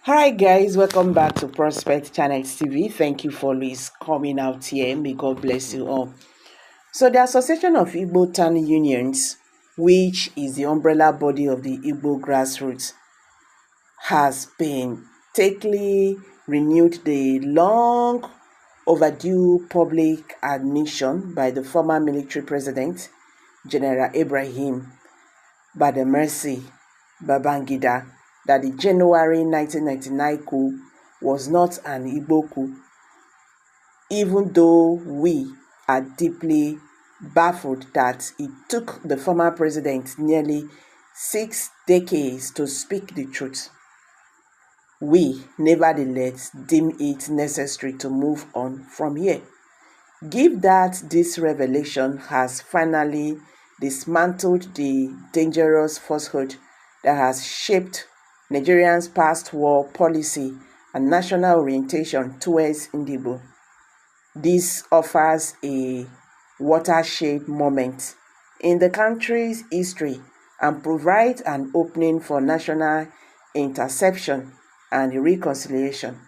Hi guys, welcome back to Prospect Channel TV. Thank you for always coming out here. May God bless you all. So the Association of Igbo Town Unions, which is the umbrella body of the Igbo grassroots, has been totally renewed the long overdue public admission by the former military president, General Ibrahim Badamasi Babangida, that the January 1999 coup was not an Igbo coup, even though we are deeply baffled that it took the former president nearly 6 decades to speak the truth. We, nevertheless, deem it necessary to move on from here. Give that this revelation has finally dismantled the dangerous falsehood that has shaped Nigerians' past war policy and national orientation towards Igbo. This offers a watershed moment in the country's history and provides an opening for national interception and reconciliation.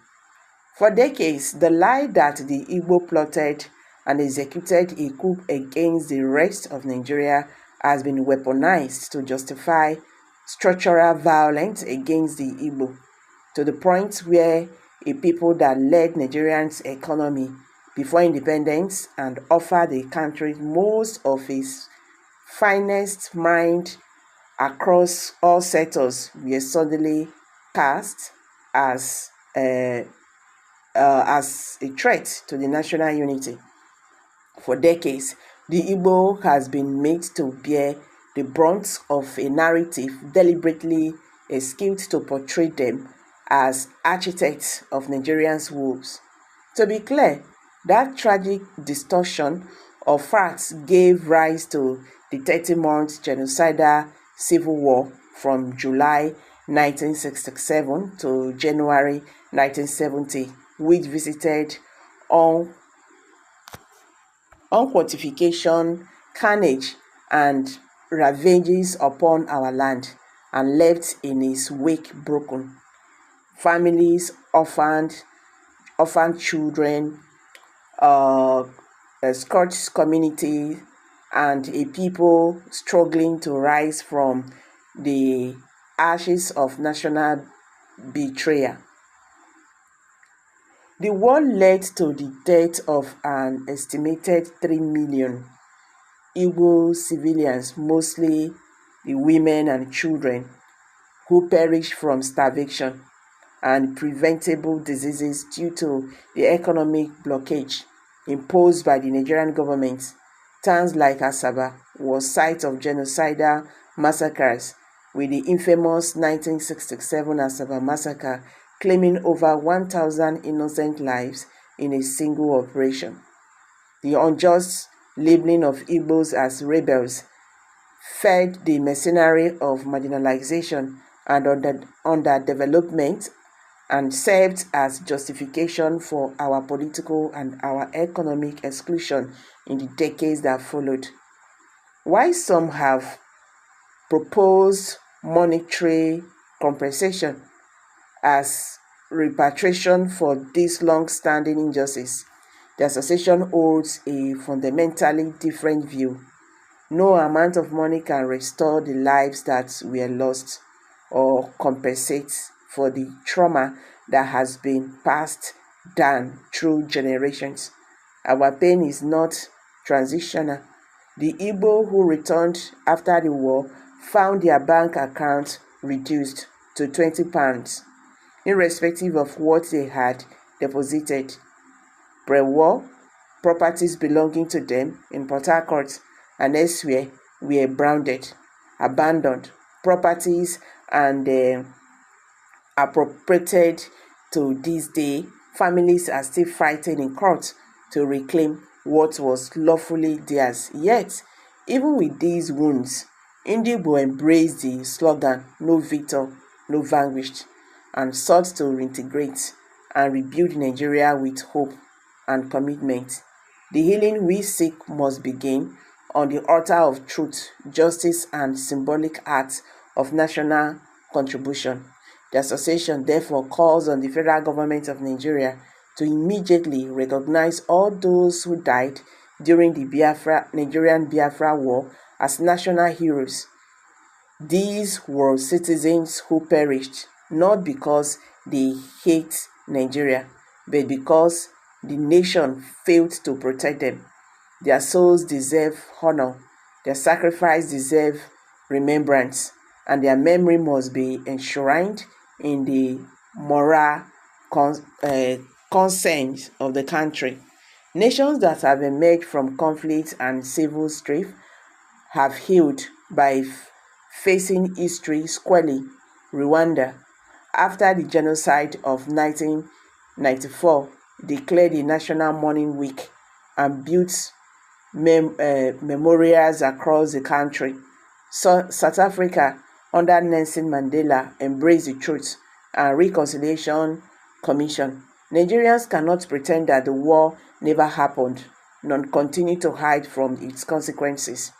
For decades, the lie that the Igbo plotted and executed a coup against the rest of Nigeria has been weaponized to justify structural violence against the Igbo, to the point where a people that led Nigeria's economy before independence and offered the country most of its finest mind across all sectors were suddenly cast as a threat to the national unity. For decades, the Igbo has been made to bear the brunt of a narrative deliberately skewed to portray them as architects of Nigerians' woes. To be clear, that tragic distortion of facts gave rise to the 30-month genocidal civil war from July 1967 to January 1970, which visited unquantification, carnage, and ravages upon our land, and left in its wake broken families, orphaned children, a Scotch community, and a people struggling to rise from the ashes of national betrayal. The war led to the death of an estimated 3 million Igbo civilians, mostly the women and children, who perished from starvation and preventable diseases due to the economic blockage imposed by the Nigerian government. Towns like Asaba was site of genocidal massacres, with the infamous 1967 Asaba massacre claiming over 1,000 innocent lives in a single operation. The unjust labeling of Igbos as rebels fed the mercenary of marginalization and underdevelopment and served as justification for our political and our economic exclusion in the decades that followed. While some have proposed monetary compensation as repatriation for this long-standing injustice, the association holds a fundamentally different view. No amount of money can restore the lives that were lost or compensate for the trauma that has been passed down through generations. Our pain is not transitional. The Igbo who returned after the war found their bank account reduced to £20, irrespective of what they had deposited. Pre-war, properties belonging to them in Port Harcourt and elsewhere were branded, abandoned properties, and appropriated. To this day, families are still fighting in court to reclaim what was lawfully theirs. Yet, even with these wounds, Indigo embraced the slogan, "No victor, no vanquished," and sought to reintegrate and rebuild Nigeria with hope and commitment. The healing we seek must begin on the altar of truth, justice, and symbolic acts of national contribution. The association therefore calls on the federal government of Nigeria to immediately recognize all those who died during the Nigerian Biafra War as national heroes. These were citizens who perished not because they hate Nigeria, but because the nation failed to protect them. Their souls deserve honor, their sacrifice deserves remembrance, and their memory must be enshrined in the moral conscience of the country. Nations that have emerged from conflict and civil strife have healed by facing history squarely. Rwanda, after the genocide of 1994, declared a national mourning week and built memorials across the country. South Africa, under Nelson Mandela, embraced the Truth and Reconciliation Commission. Nigerians cannot pretend that the war never happened, nor continue to hide from its consequences.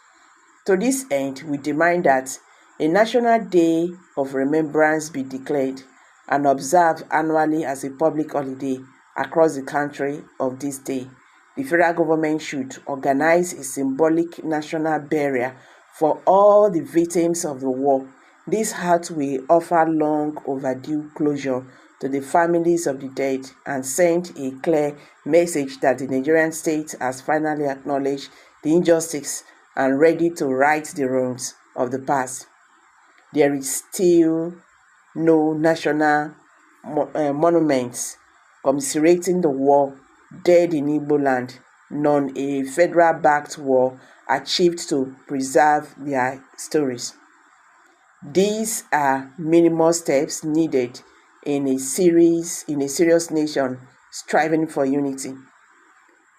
To this end, we demand that a National Day of Remembrance be declared and observed annually as a public holiday across the country of this day. The federal government should organize a symbolic national burial for all the victims of the war. This act will offer long overdue closure to the families of the dead and send a clear message that the Nigerian state has finally acknowledged the injustice and ready to right the wrongs of the past. There is still no national monuments commiserating the war dead in Igbo land, nor a federal-backed war achieved to preserve their stories. These are minimal steps needed in a serious nation striving for unity.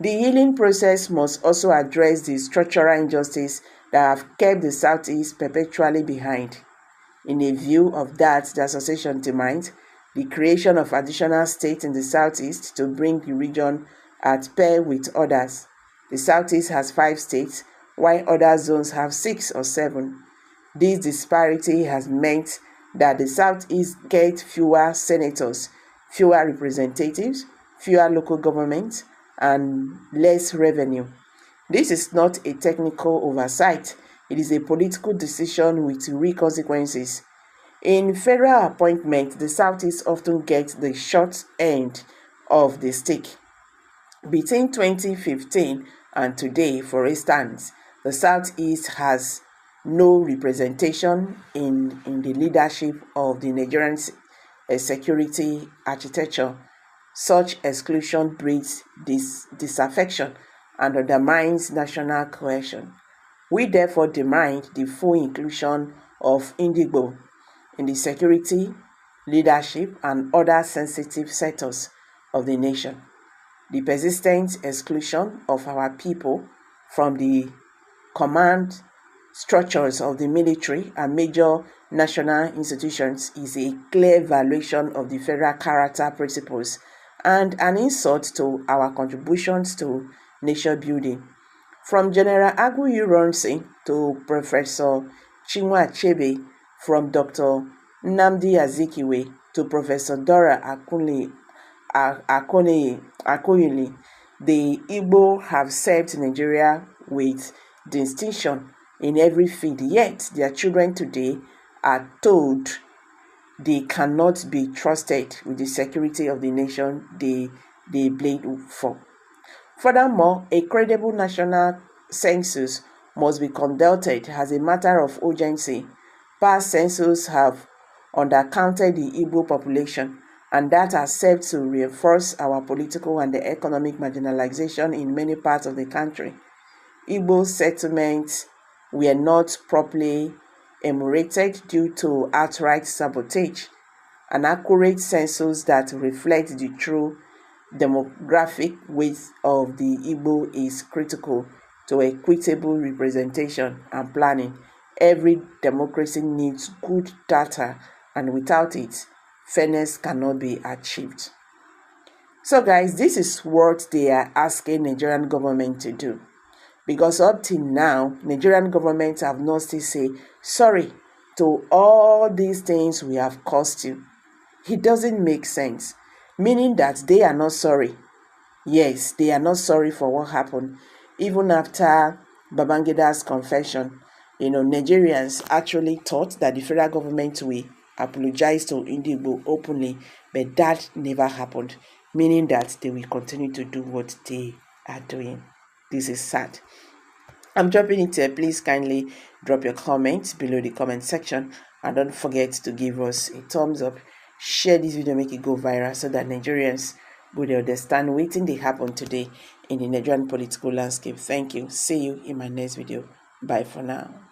The healing process must also address the structural injustice that have kept the Southeast perpetually behind. In a view of that, the association demands the creation of additional states in the Southeast to bring the region at pair with others. The Southeast has 5 states, while other zones have 6 or 7. This disparity has meant that the Southeast gets fewer senators, fewer representatives, fewer local governments, and less revenue. This is not a technical oversight. It is a political decision with real consequences. In federal appointment, the Southeast often gets the short end of the stick. Between 2015 and today, for instance, the Southeast has no representation in the leadership of the Nigerian security architecture. Such exclusion breeds disaffection and undermines national cohesion. We therefore demand the full inclusion of Indigo in the security, leadership, and other sensitive sectors of the nation. The persistent exclusion of our people from the command structures of the military and major national institutions is a clear violation of the federal character principles and an insult to our contributions to nation building. From General Aguiyi Ironsi to Professor Chinua Achebe, from Dr. Nnamdi Azikiwe to Professor Dora Akunyili, the Igbo have served Nigeria with distinction in every field, yet their children today are told they cannot be trusted with the security of the nation they bled for. Furthermore, a credible national census must be conducted as a matter of urgency. Past censuses have undercounted the Igbo population, and that has served to reinforce our political and economic marginalization in many parts of the country. Igbo settlements were not properly enumerated due to outright sabotage. An accurate census that reflects the true demographic weight of the Igbo is critical to equitable representation and planning. Every democracy needs good data, and without it, fairness cannot be achieved. So guys, this is what they are asking Nigerian government to do. Because up till now, Nigerian government have not still say sorry to all these things we have caused you. It doesn't make sense, meaning that they are not sorry. Yes, they are not sorry for what happened. Even after Babangida's confession, Nigerians actually thought that the federal government will apologize to Indigo openly, but that never happened, meaning that they will continue to do what they are doing. This is sad. I'm dropping it here. Please kindly drop your comments below the comment section, and don't forget to give us a thumbs up. Share this video, make it go viral so that Nigerians will understand what they happen today in the Nigerian political landscape. Thank you. See you in my next video. Bye for now.